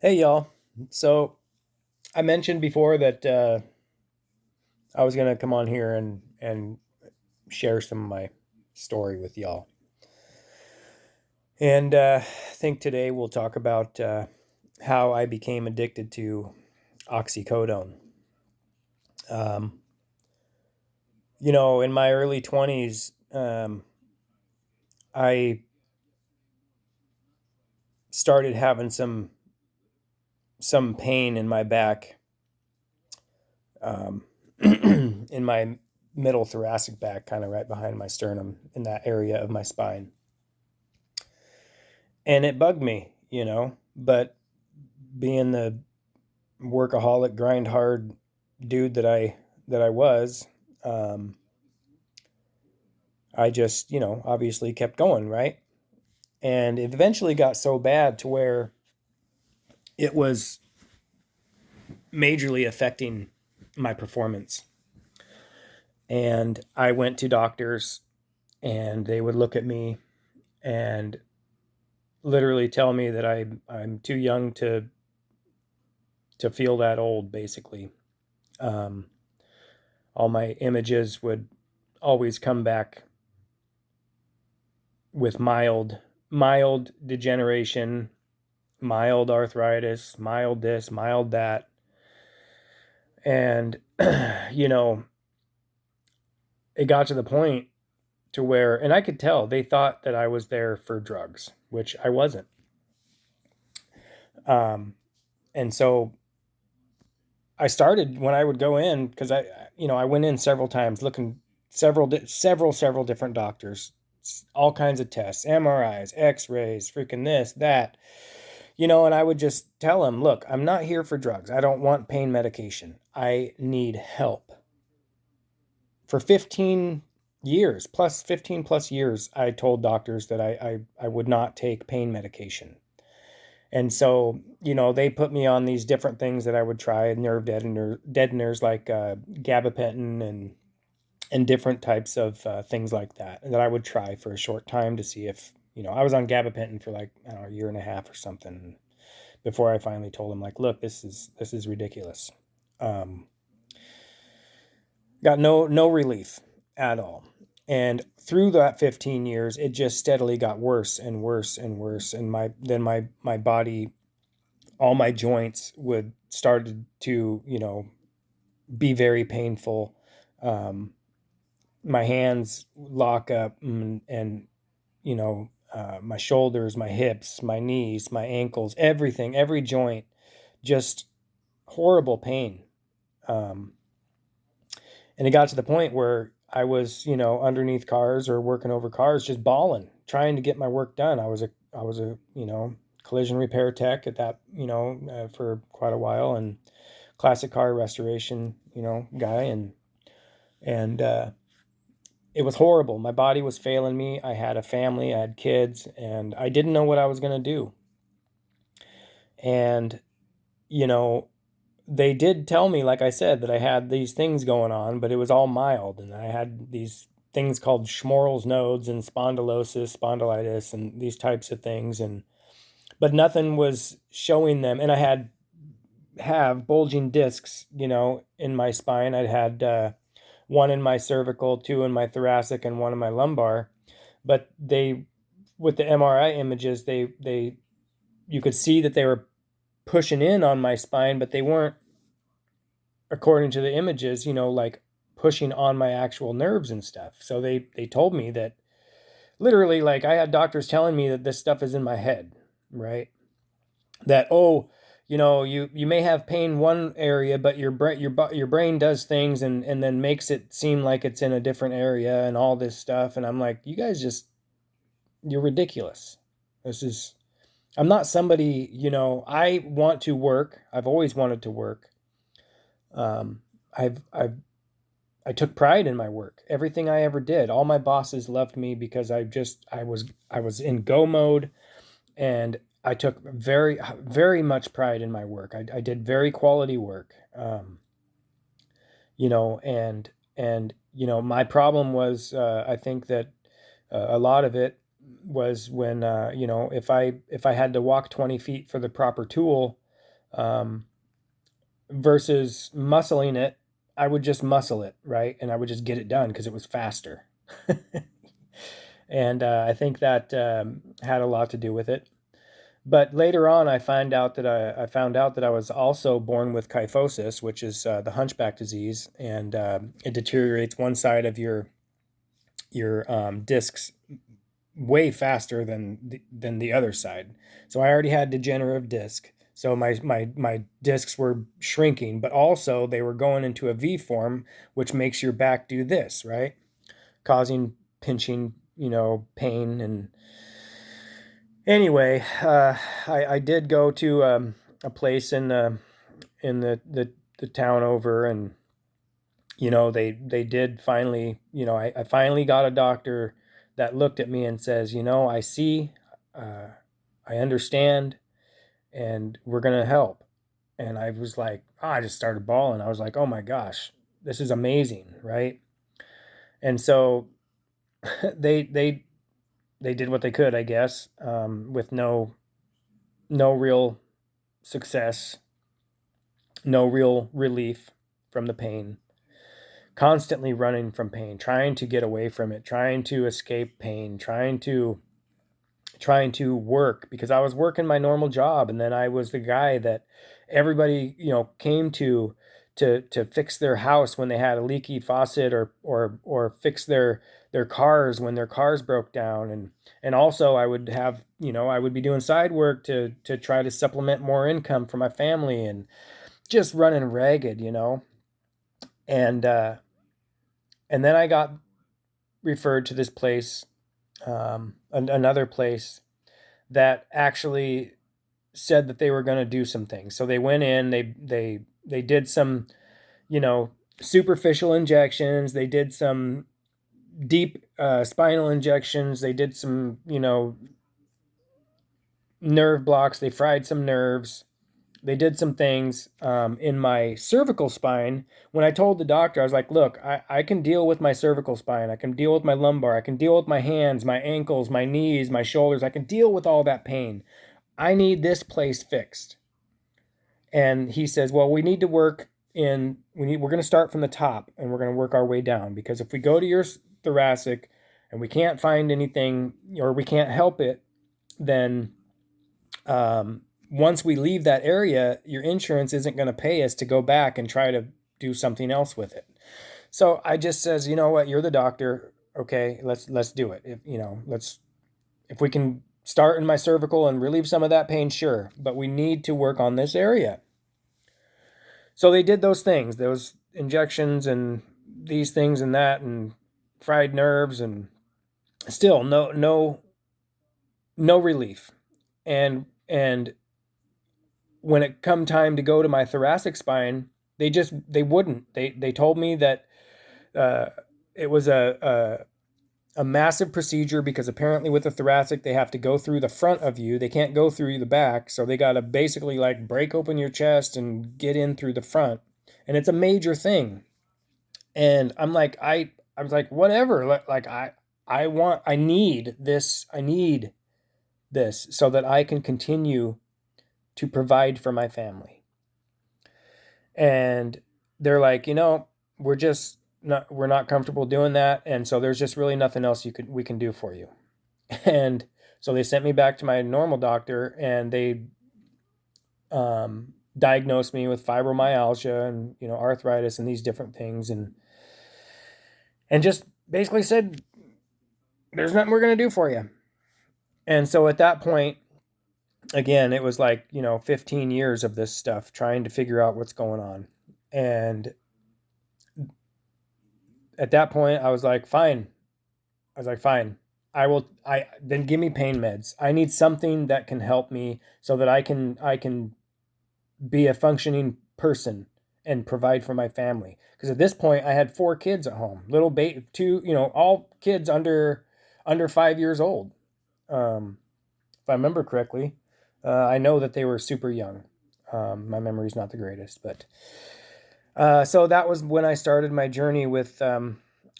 Hey y'all. So I mentioned before that I was gonna come on here and share some of my story with y'all. And I think today we'll talk about how I became addicted to oxycodone. Um, in my early 20s, I started having some pain in my back, um, in my middle thoracic back, kind of right behind my sternum, in that area of my spine. And it bugged me. But being the workaholic, grind hard dude that I was, um, I just obviously kept going, right? And it eventually got so bad to where it was majorly affecting my performance. And I went to doctors, and they would look at me and literally tell me that I'm too young to feel that old, basically. Um, all my images would always come back with mild degeneration, mild arthritis, mild this, mild that. And you know, it got to the point to where, and I could tell they thought that I was there for drugs, which I wasn't. um and so I started, when I would go in, because I went in several times looking, several different doctors, all kinds of tests, MRIs, X-rays, freaking this, that. And I would just tell them, look, I'm not here for drugs. I don't want pain medication. I need help. For 15 plus years, I told doctors that I would not take pain medication. And so, they put me on these different things that I would try, deadeners like gabapentin and different types of things like that I would try for a short time to see if, I was on gabapentin for like, I don't know, a year and a half or something before I finally told him, like, look, this is ridiculous. Um, got no relief at all. And through that 15 years, it just steadily got worse and worse and worse. And my body, all my joints would started to, be very painful. Um, my hands lock up, and my shoulders, my hips, my knees, my ankles, everything, every joint, just horrible pain. Um, and it got to the point where I was, underneath cars or working over cars, just bawling, trying to get my work done. I was a collision repair tech at that, for quite a while, and classic car restoration, guy, and it was horrible. My body was failing me. I had a family, I had kids, and I didn't know what I was going to do. And you know, they did tell me, like I said, that I had these things going on, but it was all mild, and I had these things called Schmorl's nodes and spondylitis, and these types of things, and but nothing was showing them. And I have bulging discs, in my spine. I had one in my cervical, two in my thoracic, and one in my lumbar. But with the MRI images, they you could see that they were pushing in on my spine, but they weren't, according to the images, like pushing on my actual nerves and stuff. So they told me that, literally, like, I had doctors telling me that this stuff is in my head, right? That, oh, you may have pain one area, but your brain does things, and then makes it seem like it's in a different area, and all this stuff. And I'm like, you guys you're ridiculous. This is I'm not somebody, I want to work. I've always wanted to work. Um, I took pride in my work. Everything I ever did, all my bosses loved me because I was in go mode, and I took very much pride in my work. I did very quality work. And my problem was, I think that a lot of it was when, if I had to walk 20 feet for the proper tool, Um, versus muscling it, I would just muscle it, right? And I would just get it done because it was faster. And I think that had a lot to do with it. But later on, I found out that I was also born with kyphosis, which is the hunchback disease, and it deteriorates one side of your discs way faster than the other side. So I already had degenerative disc. So my discs were shrinking, but also they were going into a V form, which makes your back do this, right? Causing pinching, pain. And anyway, I did go to a place in the town over, and they did finally, I finally got a doctor that looked at me and says, I see, uh, I understand, and we're gonna help. And I was like, I just started bawling. I was like, oh my gosh, this is amazing, right? And so they they they did what they could, I guess, with no real success, no real relief from the pain, constantly running from pain, trying to get away from it, trying to escape pain, trying to work, because I was working my normal job, and then I was the guy that everybody, came to fix their house when they had a leaky faucet, or fix their cars when their cars broke down. And also I would have, I would be doing side work to try to supplement more income for my family, and just running ragged, and and then I got referred to this place, another place that actually said that they were going to do some things. So they went in, they did some, you know, superficial injections, they did some deep spinal injections, they did some, nerve blocks, they fried some nerves. They did some things in my cervical spine. When I told the doctor, I was like, look, I can deal with my cervical spine. I can deal with my lumbar. I can deal with my hands, my ankles, my knees, my shoulders. I can deal with all that pain. I need this place fixed. And he says, well, we need to work we're going to start from the top, and we're going to work our way down, because if we go to your thoracic and we can't find anything, or we can't help it, then once we leave that area, your insurance isn't going to pay us to go back and try to do something else with it. So I just says, you know what, you're the doctor. Okay, let's do it. If we can start in my cervical and relieve some of that pain, sure, but we need to work on this area. So they did those things, those injections and these things and that, and fried nerves, and still no relief. And when it come time to go to my thoracic spine, they wouldn't. They told me that uh, it was a massive procedure, because apparently with the thoracic they have to go through the front of you. They can't go through the back, so they got to basically like break open your chest and get in through the front, and it's a major thing. And I'm like, I was like, whatever. Like I need this so that I can continue to provide for my family. And they're like, we're not comfortable doing that, and so there's just really nothing else we can do for you. And so they sent me back to my normal doctor, and they diagnosed me with fibromyalgia and arthritis and these different things, and just basically said, there's nothing we're going to do for you. And so at that point, again, it was like 15 years of this stuff, trying to figure out what's going on. And at that point, I was like, fine. I then give me pain meds. I need something that can help me so that I can be a functioning person and provide for my family. Because at this point, I had 4 kids at home, little baby, two, all kids under 5 years old. If I remember correctly, I know that they were super young. My memory's not the greatest, but so that was when I started my journey with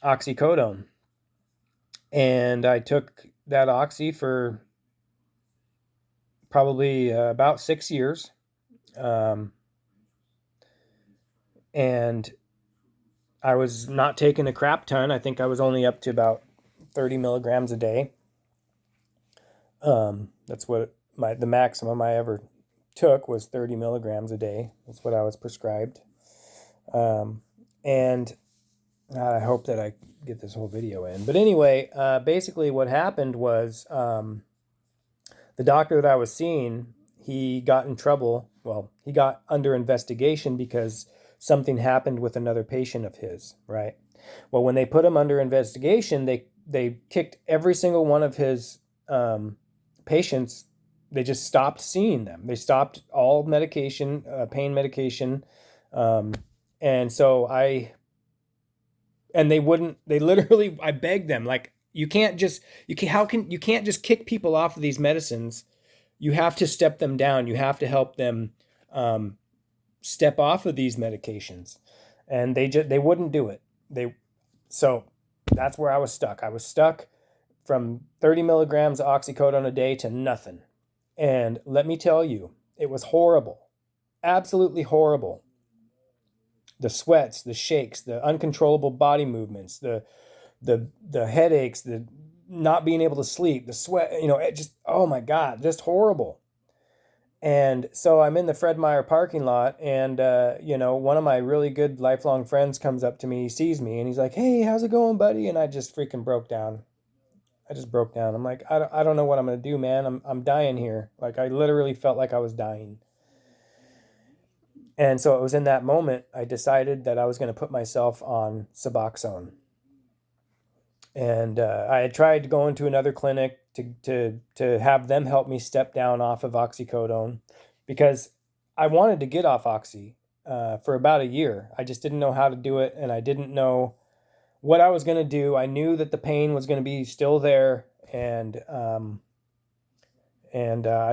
oxycodone. And I took that oxy for probably about 6 years. Um, and I was not taking a crap ton. I think I was only up to about 30 milligrams a day. That's what the maximum I ever took was 30 milligrams a day. That's what I was prescribed. And I hope that I get this whole video in. But anyway, basically what happened was the doctor that I was seeing, he got in trouble. Well, he got under investigation because something happened with another patient of his, right? Well, when they put him under investigation, they kicked every single one of his patients. They just stopped seeing them. They stopped all medication, pain medication, and so they wouldn't. They literally, I begged them, like, you can't just you can't just kick people off of these medicines. You have to step them down. You have to help them step off of these medications, and they wouldn't do it. So that's where I was stuck. I was stuck from 30 milligrams of oxycodone a day to nothing. And let me tell you, it was horrible, absolutely horrible. The sweats, the shakes, the uncontrollable body movements, the headaches, the not being able to sleep, the sweat, it just, oh my God, just horrible. And so I'm in the Fred Meyer parking lot, and one of my really good lifelong friends comes up to me, he sees me, and he's like, "Hey, how's it going, buddy?" And I just freaking broke down. I just broke down. I'm like, I don't know what I'm gonna do, man. I'm dying here. Like, I literally felt like I was dying. And so it was in that moment I decided that I was going to put myself on Suboxone. And I had tried going to another clinic to have them help me step down off of oxycodone, because I wanted to get off oxy for about a year. I just didn't know how to do it, and I didn't know what I was going to do. I knew that the pain was going to be still there, and I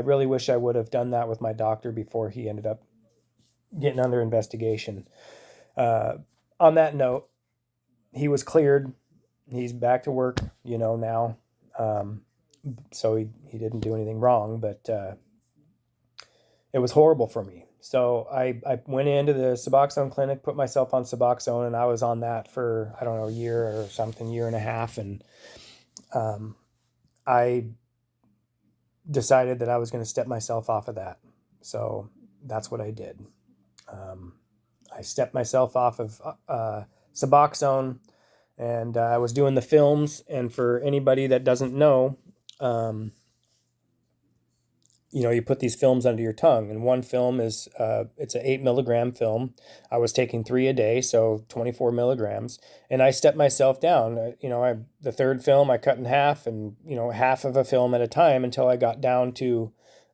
really wish I would have done that with my doctor before he ended up getting under investigation. On that note, he was cleared. He's back to work, now. So he didn't do anything wrong, but it was horrible for me. So I went into the Suboxone clinic, put myself on Suboxone, and I was on that for, I don't know, a year or something, year and a half. And I decided that I was going to step myself off of that. So that's what I did. I stepped myself off of Suboxone, and I was doing the films. And for anybody that doesn't know, you put these films under your tongue, and one film is it's an 8 milligram film. I was taking 3 a day, so 24 milligrams, and I stepped myself down. The third film I cut in half, and half of a film at a time, until I got down to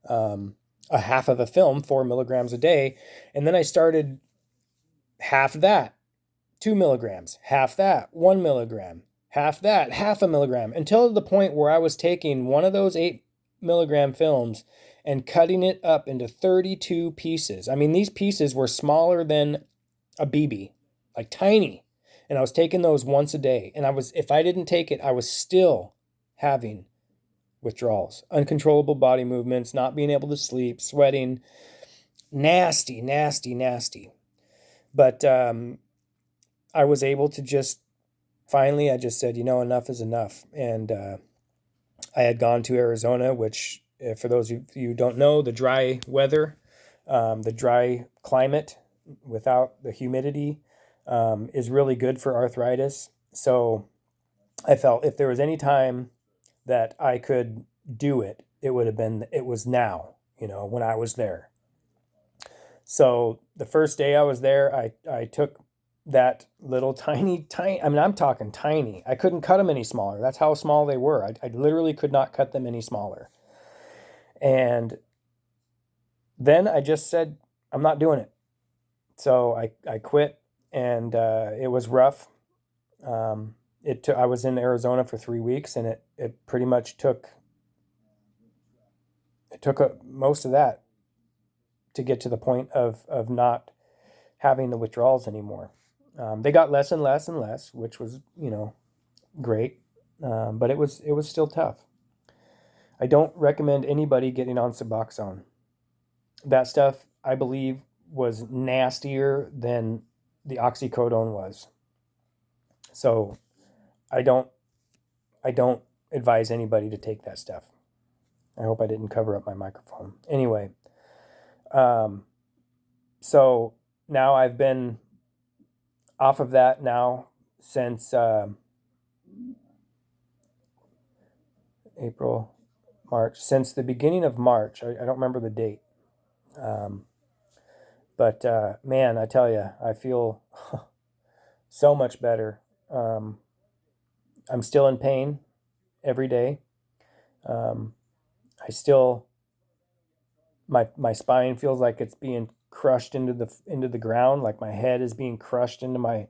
a half of a film, 4 milligrams a day, and then I started half that, 2 milligrams, half that, 1 milligram, half that, half a milligram, until the point where I was taking one of those 8 milligram films and cutting it up into 32 pieces. I mean, these pieces were smaller than a BB, like tiny. And I was taking those once a day. And if I didn't take it, I was still having withdrawals, uncontrollable body movements, not being able to sleep, sweating, nasty, nasty, nasty. But I was able to finally, I just said, enough is enough. And I had gone to Arizona, which, for those of you who don't know, the dry weather, the dry climate without the humidity is really good for arthritis. So I felt if there was any time that I could do it, it was now, when I was there. So the first day I was there, I took that little tiny, I mean, I'm talking tiny. I couldn't cut them any smaller. That's how small they were. I literally could not cut them any smaller. And then I just said, I'm not doing it. So I quit, and it was rough. I was in Arizona for 3 weeks, and it pretty much took most of that to get to the point of not having the withdrawals anymore. They got less and less and less, which was, great. But it was still tough. I don't recommend anybody getting on Suboxone. That stuff, I believe, was nastier than the oxycodone was. So I don't advise anybody to take that stuff. I hope I didn't cover up my microphone. Anyway, so now I've been off of that now since April, March, since the beginning of March. I don't remember the date. But man, I tell you, I feel so much better. I'm still in pain every day. I still, my spine feels like it's being crushed into the ground, like my head is being crushed into my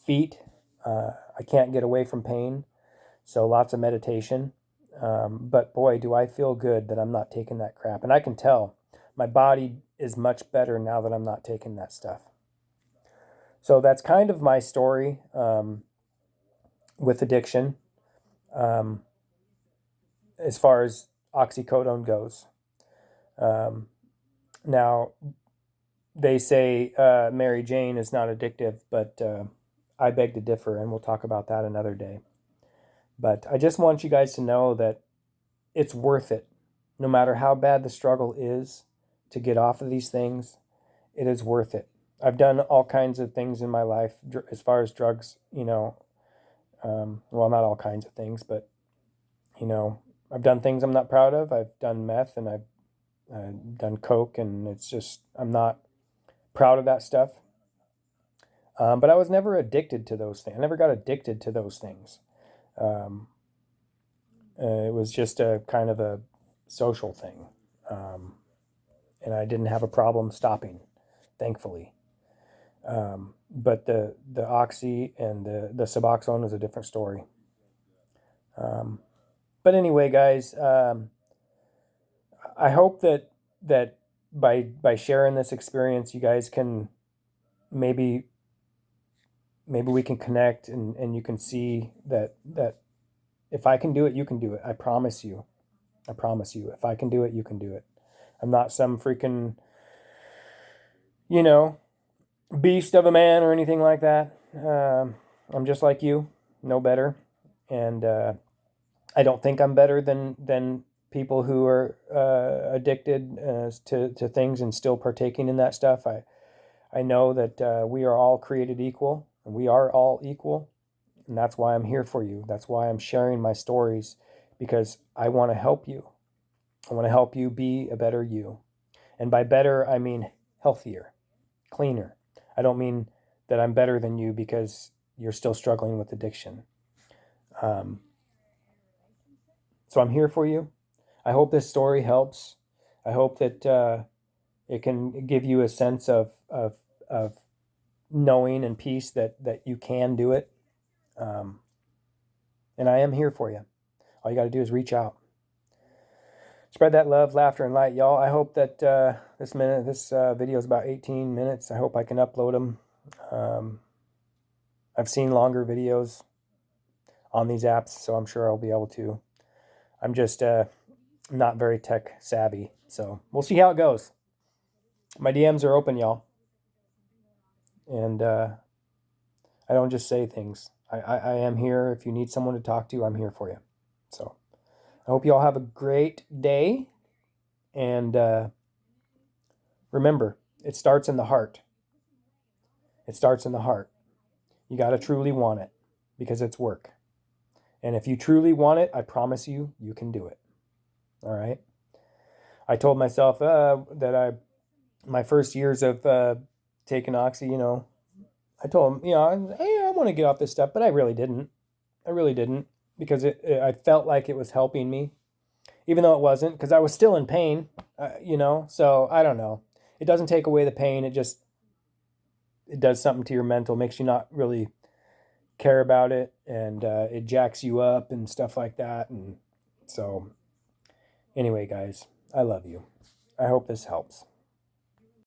feet. I can't get away from pain, so lots of meditation. But boy, do I feel good that I'm not taking that crap. And I can tell my body is much better now that I'm not taking that stuff. So that's kind of my story with addiction as far as oxycodone goes. Now, they say Mary Jane is not addictive, but I beg to differ, and we'll talk about that another day. But I just want you guys to know that it's worth it. No matter how bad the struggle is to get off of these things, it is worth it. I've done all kinds of things in my life as far as drugs, well, not all kinds of things, but, I've done things I'm not proud of. I've done meth and I've done coke, and it's just, I'm not proud of that stuff. But I was never addicted to those things. I never got addicted to those things. It was just a kind of a social thing. And I didn't have a problem stopping, thankfully. But the oxy and the Suboxone is a different story. But anyway, guys, I hope that by sharing this experience, you guys can maybe we can connect, and you can see that if I can do it, you can do it. I promise you. If I can do it, you can do it. I'm not some freaking, beast of a man or anything like that. I'm just like you, no better. And I don't think I'm better than people who are addicted to things and still partaking in that stuff. I know that we are all created equal, and we are all equal. And that's why I'm here for you. That's why I'm sharing my stories, because I want to help you. I want to help you be a better you. And by better, I mean healthier, cleaner. I don't mean that I'm better than you because you're still struggling with addiction. So I'm here for you. I hope this story helps. I hope that it can give you a sense of knowing and peace that you can do it. And I am here for you. All you got to do is reach out. Spread that love, laughter, and light, y'all. I hope that this video is about 18 minutes. I hope I can upload them. I've seen longer videos on these apps, so I'm sure I'll be able to. I'm just not very tech savvy, so we'll see how it goes. My DMs are open, y'all. And I don't just say things. I am here. If you need someone to talk to, I'm here for you. So I hope you all have a great day. And remember, it starts in the heart. It starts in the heart. You got to truly want it, because it's work. And if you truly want it, I promise you, you can do it. All right? I told myself that my first years of taking Oxy, I told him, hey, I want to get off this stuff, but I really didn't. Because I felt like it was helping me, even though it wasn't, because I was still in pain, so I don't know. It doesn't take away the pain. It does something to your mental, makes you not really care about it, and it jacks you up and stuff like that. And so anyway, guys, I love you. I hope this helps.